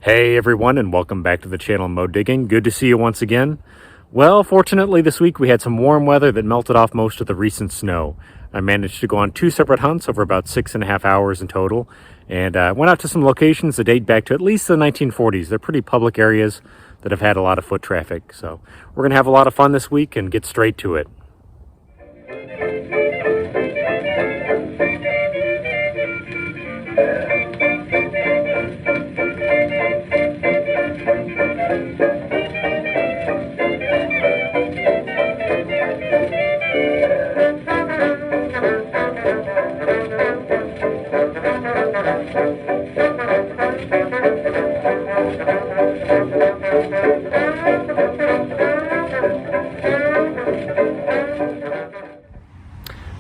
Hey everyone, and welcome back to the channel Mo Digging. Good to see you once again. Well, fortunately this week we had some warm weather that melted off most of the recent snow. I managed to go on 2 separate hunts over about 6.5 hours in total, and went out to some locations that date back to at least the 1940s. They're pretty public areas that have had a lot of foot traffic. So we're going to have a lot of fun this week and get straight to it.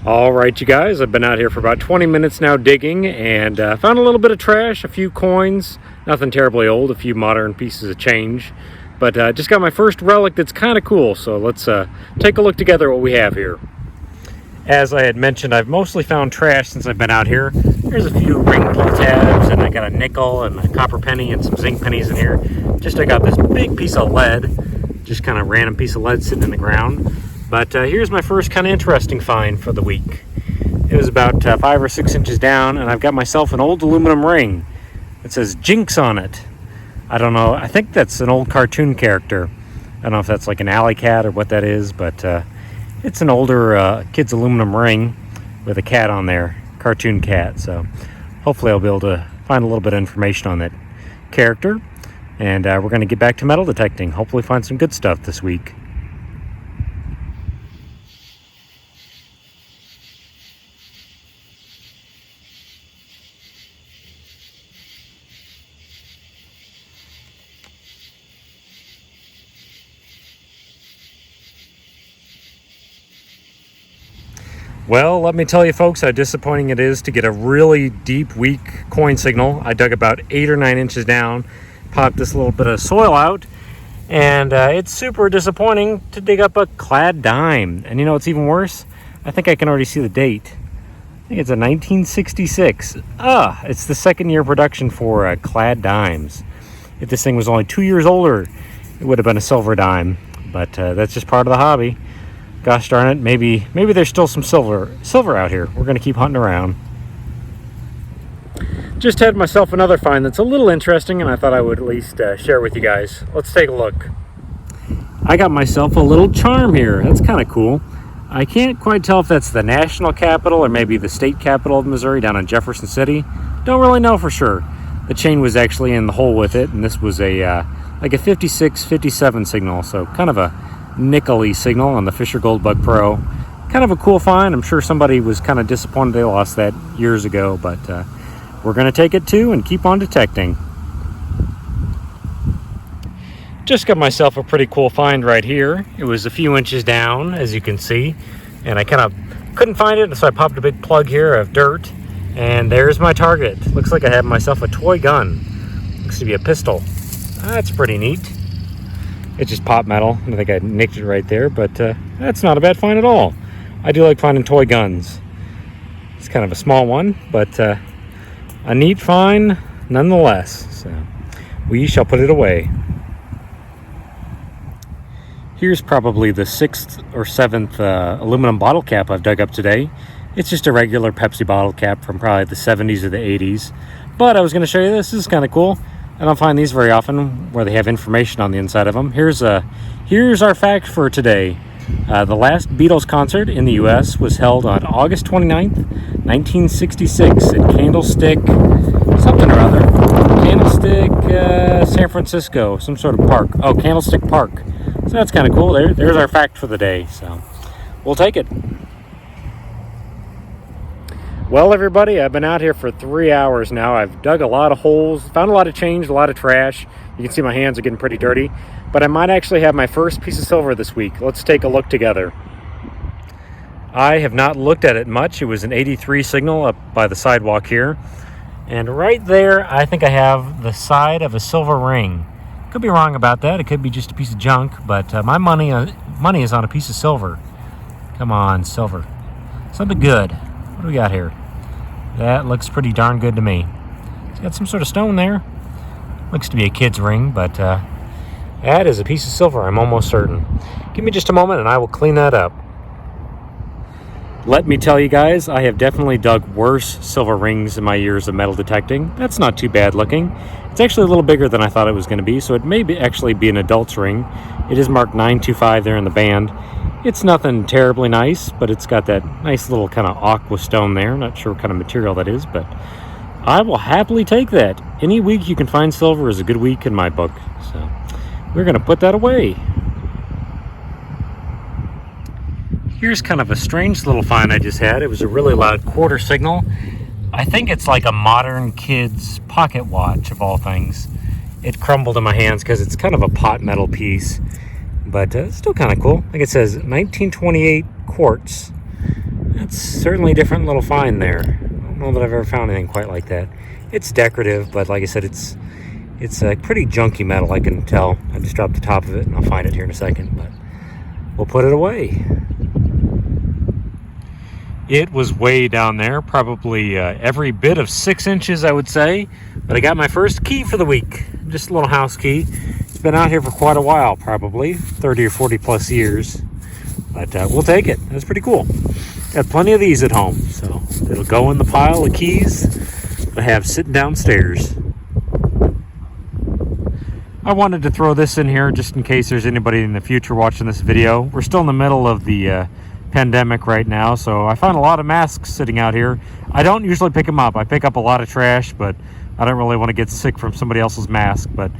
All right, you guys, I've been out here for about 20 minutes now digging, and found a little bit of trash, a few coins, nothing terribly old, a few modern pieces of change, but just got my first relic that's kind of cool. So let's take a look together what we have here. As I had mentioned, I've mostly found trash since I've been out here. There's a few ring pull tabs, and I got a nickel and a copper penny and some zinc pennies in here. I got this big piece of lead, just kind of random piece of lead sitting in the ground. But here's my first kind of interesting find for the week. It was about 5 or 6 inches down, and I've got myself an old aluminum ring. It says Jinx on it. I don't know, I think that's an old cartoon character. I don't know if that's like an alley cat or what that is, but it's an older kid's aluminum ring with a cat on there, cartoon cat. So hopefully I'll be able to find a little bit of information on that character. And we're going to get back to metal detecting. Hopefully find some good stuff this week. Well, let me tell you folks how disappointing it is to get a really deep, weak coin signal. I dug about 8 or 9 inches down, popped this little bit of soil out, and it's super disappointing to dig up a clad dime. And you know what's even worse? I think I can already see the date. I think it's a 1966. It's the second year production for clad dimes. If this thing was only 2 years older, it would have been a silver dime. But that's just part of the hobby. Gosh darn it, maybe there's still some silver out here. We're going to keep hunting around. Just had myself another find that's a little interesting, and I thought I would at least share with you guys. Let's take a look. I got myself a little charm here. That's kind of cool. I can't quite tell if that's the national capital or maybe the state capital of Missouri down in Jefferson City. Don't really know for sure. The chain was actually in the hole with it, and this was a like a 56, 57 signal, so kind of a nickel-y signal on the Fisher Gold Bug Pro. Kind of a cool find. I'm sure somebody was kind of disappointed they lost that years ago, but we're going to take it too and keep on detecting. Just got myself a pretty cool find right here. It was a few inches down, as you can see, and I kind of couldn't find it, so I popped a big plug here of dirt, and there's my target. Looks like I have myself a toy gun. Looks to be a pistol. That's pretty neat. It's just pop metal. I think I nicked it right there, but that's not a bad find at all. I do like finding toy guns. It's kind of a small one, but a neat find nonetheless. So we shall put it away. Here's probably the 6th or 7th aluminum bottle cap I've dug up today. It's just a regular Pepsi bottle cap from probably the 70s or the 80s. But I was going to show you this. This is kind of cool. I don't find these very often where they have information on the inside of them. Here's our fact for today. The last Beatles concert in the U.S. was held on August 29th, 1966 at Candlestick, something or other. Candlestick, San Francisco, some sort of park. Oh, Candlestick Park. So that's kind of cool. There's our fact for the day. So we'll take it. Well, everybody, I've been out here for 3 hours now. I've dug a lot of holes, found a lot of change, a lot of trash. You can see my hands are getting pretty dirty. But I might actually have my first piece of silver this week. Let's take a look together. I have not looked at it much. It was an 83 signal up by the sidewalk here. And right there, I think I have the side of a silver ring. Could be wrong about that. It could be just a piece of junk. But my money is on a piece of silver. Come on, silver. Something good. What do we got here? That looks pretty darn good to me. It's got some sort of stone there. Looks to be a kid's ring, but that is a piece of silver, I'm almost certain. Give me just a moment and I will clean that up. Let me tell you guys, I have definitely dug worse silver rings in my years of metal detecting. That's not too bad looking. It's actually a little bigger than I thought it was going to be, so it may actually be an adult's ring. It is marked 925 there in the band. It's nothing terribly nice, but it's got that nice little kind of aqua stone there. Not sure what kind of material that is, but I will happily take that. Any week you can find silver is a good week in my book. So we're going to put that away. Here's kind of a strange little find I just had. It was a really loud quarter signal. I think it's like a modern kid's pocket watch of all things. It crumbled in my hands because it's kind of a pot metal piece, but it's still kind of cool. Like it says 1928 quartz. That's certainly a different little find there. I don't know that I've ever found anything quite like that. It's decorative, but like I said, it's a pretty junky metal, I can tell. I just dropped the top of it and I'll find it here in a second, but we'll put it away. It was way down there, probably every bit of 6 inches, I would say. But I got my first key for the week, just a little house key. It's been out here for quite a while, probably 30 or 40 plus years. But we'll take it. That's pretty cool. Got plenty of these at home, so it'll go in the pile of keys I have sitting downstairs. I wanted to throw this in here just in case there's anybody in the future watching this video. We're still in the middle of the pandemic right now, so I found a lot of masks sitting out here. I don't usually pick them up. I pick up a lot of trash, but I don't really want to get sick from somebody else's mask. But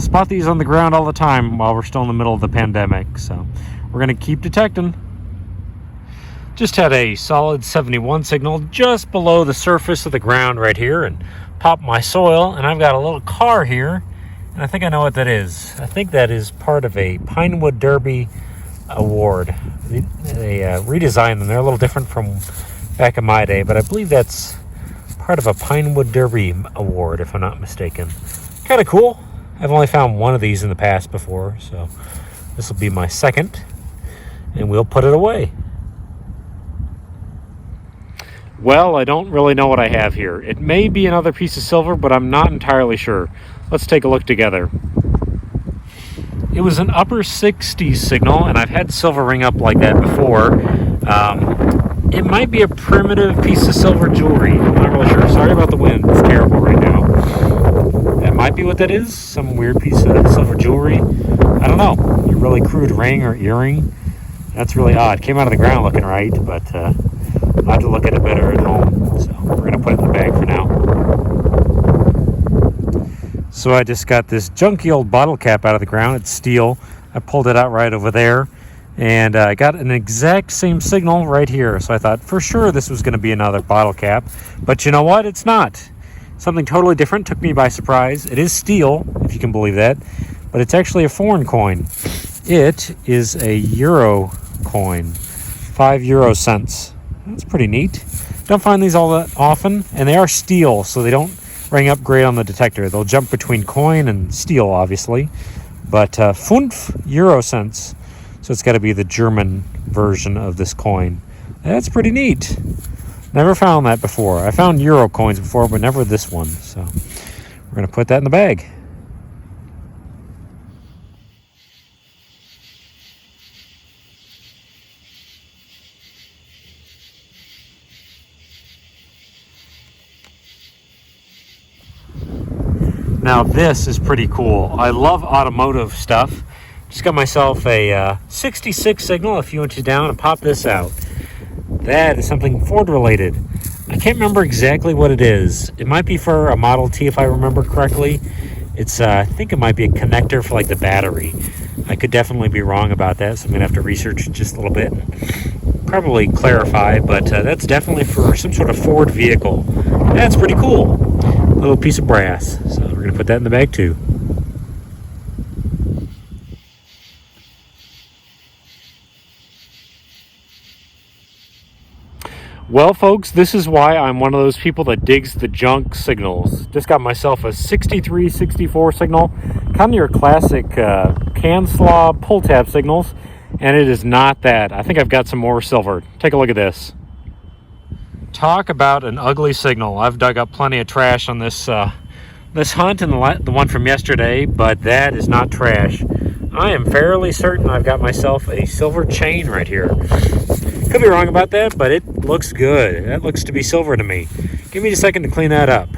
spot these on the ground all the time while we're still in the middle of the pandemic, so we're going to keep detecting. Just had a solid 71 signal just below the surface of the ground right here and popped my soil, and I've got a little car here, and I think I know what that is. I think that is part of a Pinewood Derby award. They redesigned them. They're a little different from back in my day, but I believe that's part of a Pinewood Derby award, if I'm not mistaken. Kind of cool. I've only found one of these in the past before, so this will be my second, and we'll put it away. Well, I don't really know what I have here. It may be another piece of silver, but I'm not entirely sure. Let's take a look together. It was an upper 60s signal, and I've had silver ring up like that before. It might be a primitive piece of silver jewelry. I'm not really sure. Sorry about the wind. It's terrible right now. That might be what that is. Some weird piece of silver jewelry. I don't know. A really crude ring or earring. That's really odd. Came out of the ground looking right, but I'll have to look at it better at home. So we're going to put it in the bag for now. So I just got this junky old bottle cap out of the ground. It's steel. I pulled it out right over there. And I got an exact same signal right here. So I thought for sure this was going to be another bottle cap. But you know what? It's not. Something totally different. Took me by surprise. It is steel, if you can believe that. But it's actually a foreign coin. It is a euro coin. 5 euro cents. That's pretty neat. Don't find these all that often. And they are steel, so they don't ring up great on the detector. They'll jump between coin and steel, obviously. But 5 euro cents. So it's got to be the German version of this coin. That's pretty neat. Never found that before. I found euro coins before, but never this one. So we're going to put that in the bag. Now this is pretty cool. I love automotive stuff. Just got myself a 66 signal a few inches down and pop this out. That is something Ford related. I can't remember exactly what it is. It might be for a Model T if I remember correctly. It's I think it might be a connector for like the battery. I could definitely be wrong about that, so I'm gonna have to research it just a little bit. Probably clarify, but that's definitely for some sort of Ford vehicle. That's pretty cool. A little piece of brass. So we're gonna put that in the bag too. Well, folks, this is why I'm one of those people that digs the junk signals. Just got myself a 6364 signal, kind of your classic can slaw pull tab signals, and it is not that. I think I've got some more silver. Take a look at this. Talk about an ugly signal. I've dug up plenty of trash on this this hunt and the one from yesterday, but that is not trash. I am fairly certain I've got myself a silver chain right here. Could be wrong about that, but it looks good. That looks to be silver to me. Give me a second to clean that up.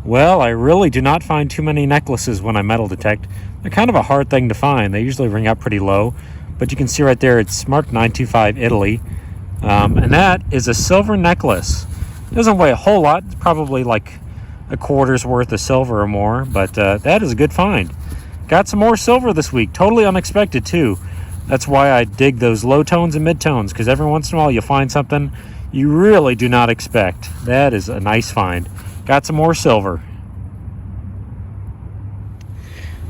Well, I really do not find too many necklaces when I metal detect. They're kind of a hard thing to find. They usually ring up pretty low, but you can see right there it's marked 925 Italy, and that is a silver necklace. It doesn't weigh a whole lot. It's probably like a quarter's worth of silver or more, but that is a good find. Got some more silver this week, totally unexpected too. That's why I dig those low tones and mid tones, because every once in a while you'll find something you really do not expect. That is a nice find. Got some more silver.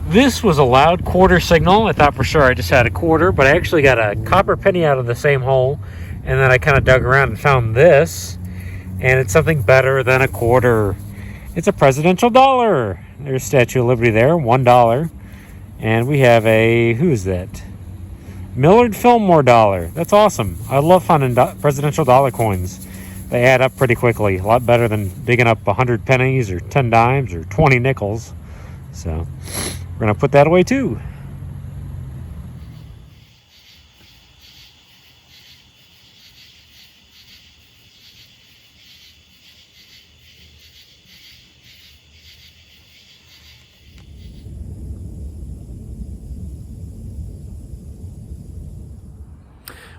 This was a loud quarter signal. I thought for sure I just had a quarter, but I actually got a copper penny out of the same hole, and then I kind of dug around and found this, and it's something better than a quarter. It's a presidential dollar. There's Statue of Liberty there, $1. And we have a, who is that? Millard Fillmore dollar. That's awesome. I love finding presidential dollar coins. They add up pretty quickly. A lot better than digging up 100 pennies or 10 dimes or 20 nickels. So we're going to put that away too.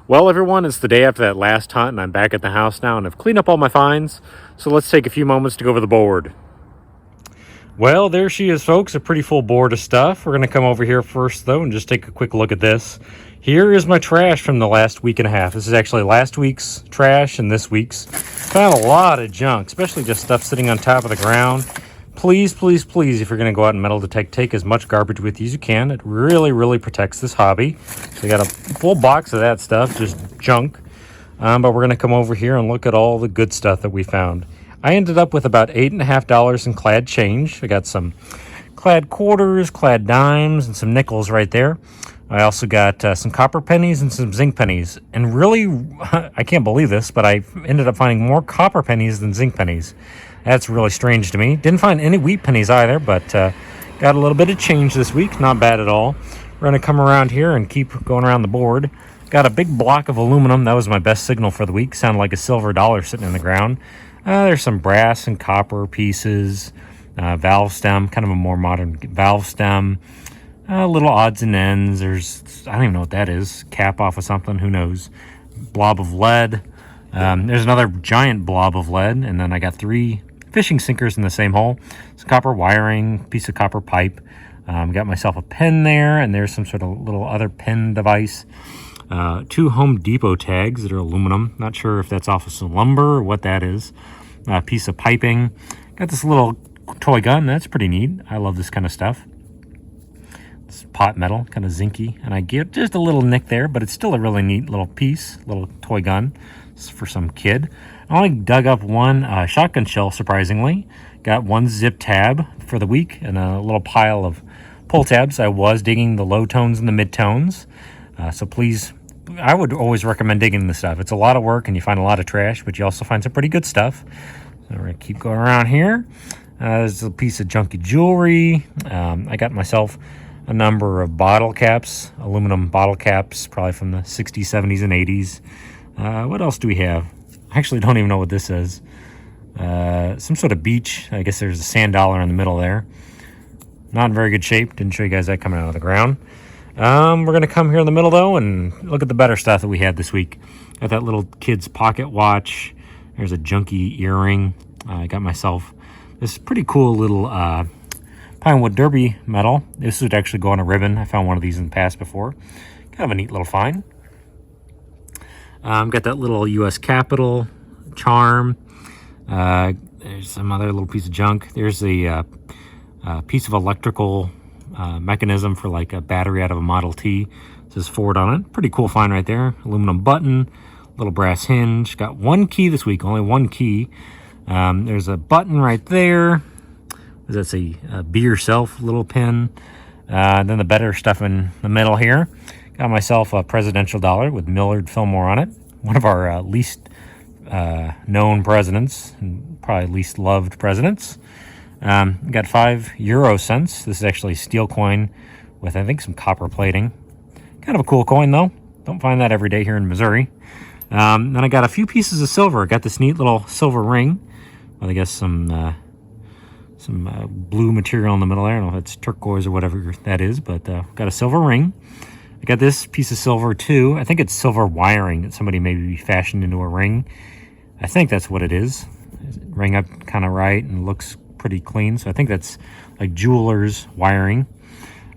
Well, everyone, it's the day after that last hunt, and I'm back at the house now, and I've cleaned up all my finds. So let's take a few moments to go over the board. Well, there she is, folks, a pretty full board of stuff. We're going to come over here first, though, and just take a quick look at this. Here is my trash from the last week and a half. This is actually last week's trash and this week's. Found a lot of junk, especially just stuff sitting on top of the ground. Please, please, please, if you're going to go out and metal detect, take as much garbage with you as you can. It really, really protects this hobby. So I got a full box of that stuff, just junk. But we're going to come over here and look at all the good stuff that we found. I ended up with about $8.50 in clad change. I got some clad quarters, clad dimes, and some nickels right there. I also got some copper pennies and some zinc pennies. And really, I can't believe this, but I ended up finding more copper pennies than zinc pennies. That's really strange to me. Didn't find any wheat pennies either, but got a little bit of change this week. Not bad at all. We're going to come around here and keep going around the board. Got a big block of aluminum. That was my best signal for the week. Sounded like a silver dollar sitting in the ground. There's some brass and copper pieces. Valve stem, kind of a more modern valve stem. Little odds and ends. I don't even know what that is. Cap off of something. Who knows? Blob of lead. There's another giant blob of lead. And then I got 3 fishing sinkers in the same hole. Some copper wiring, piece of copper pipe. Got myself a pen there, and there's some sort of little other pen device. 2 Home Depot tags that are aluminum. Not sure if that's off of some lumber or what that is. A piece of piping. Got this little toy gun. That's pretty neat. I love this kind of stuff. It's pot metal, kind of zinky. And I get just a little nick there, but it's still a really neat little piece, little toy gun. It's for some kid. I only dug up 1 shotgun shell, surprisingly. Got 1 zip tab for the week and a little pile of pull tabs. I was digging the low tones and the mid tones. So please, I would always recommend digging this stuff. It's a lot of work and you find a lot of trash, but you also find some pretty good stuff. So we're going to keep going around here. There's a piece of junky jewelry. I got myself a number of bottle caps, aluminum bottle caps, probably from the 60s, 70s, and 80s. What else do we have? I actually don't even know what this is. Some sort of beach. I guess there's a sand dollar in the middle there. Not in very good shape. Didn't show you guys that coming out of the ground. We're going to come here in the middle, though, and look at the better stuff that we had this week. Got that little kid's pocket watch. There's a junky earring. I got myself this pretty cool little Pinewood Derby medal. This would actually go on a ribbon. I found one of these in the past before. Kind of a neat little find. Got that little U.S. Capitol charm. There's some other little piece of junk. There's a piece of electrical mechanism for like a battery out of a Model T. It says Ford on it. Pretty cool find right there. Aluminum button, little brass hinge. Got 1 key this week, only 1 key. There's a button right there. What does that say? Be yourself little pin. Then the better stuff in the middle here. Got myself a presidential dollar with Millard Fillmore on it. One of our least known presidents, and probably least loved presidents. Got 5 euro cents. This is actually a steel coin with, I think, some copper plating. Kind of a cool coin, though. Don't find that every day here in Missouri. Then I got a few pieces of silver. Got this neat little silver ring with, I guess, some blue material in the middle there. I don't know if it's turquoise or whatever that is, but got a silver ring. I got this piece of silver, too. I think it's silver wiring that somebody maybe fashioned into a ring. I think that's what it is. Ring up kind of right and looks pretty clean. So I think that's like jeweler's wiring.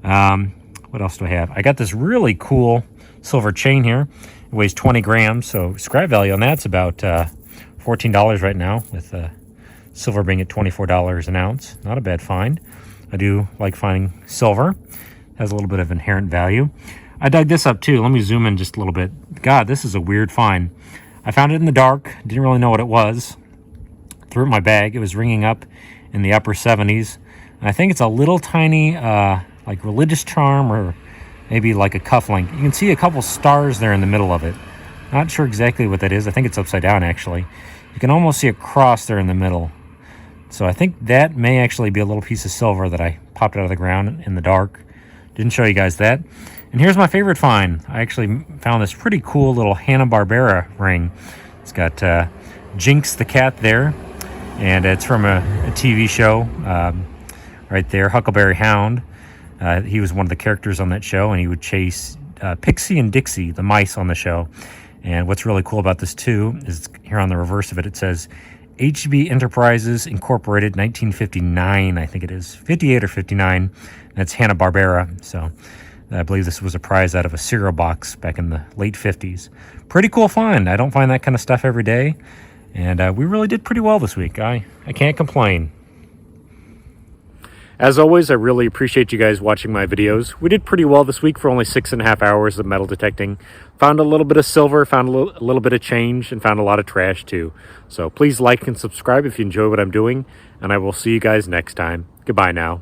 What else do I have? I got this really cool silver chain here. It weighs 20 grams. So scrap value on that's about $14 right now, with silver being at $24 an ounce. Not a bad find. I do like finding silver. Has a little bit of inherent value. I dug this up too. Let me zoom in just a little bit. God, this is a weird find. I found it in the dark. Didn't really know what it was. Threw it in my bag. It was ringing up in the upper 70s. And I think it's a little tiny like religious charm, or maybe like a cufflink. You can see a couple stars there in the middle of it. Not sure exactly what that is. I think it's upside down, actually. You can almost see a cross there in the middle. So I think that may actually be a little piece of silver that I popped out of the ground in the dark. Didn't show you guys that. And here's my favorite find. I actually found this pretty cool little Hanna-Barbera ring. It's got Jinx the cat there, and it's from a TV show right there, Huckleberry Hound. He was one of the characters on that show, and he would chase Pixie and Dixie, the mice on the show. And what's really cool about this, too, is here on the reverse of it, it says HB Enterprises Incorporated, 1959, I think it is. 58 or 59. That's Hanna-Barbera. So I believe this was a prize out of a cereal box back in the late 50s. Pretty cool find. I don't find that kind of stuff every day. And we really did pretty well this week. I can't complain. As always, I really appreciate you guys watching my videos. We did pretty well this week for only 6.5 hours of metal detecting. Found a little bit of silver, found a little bit of change, and found a lot of trash too. So please like and subscribe if you enjoy what I'm doing, and I will see you guys next time. Goodbye now.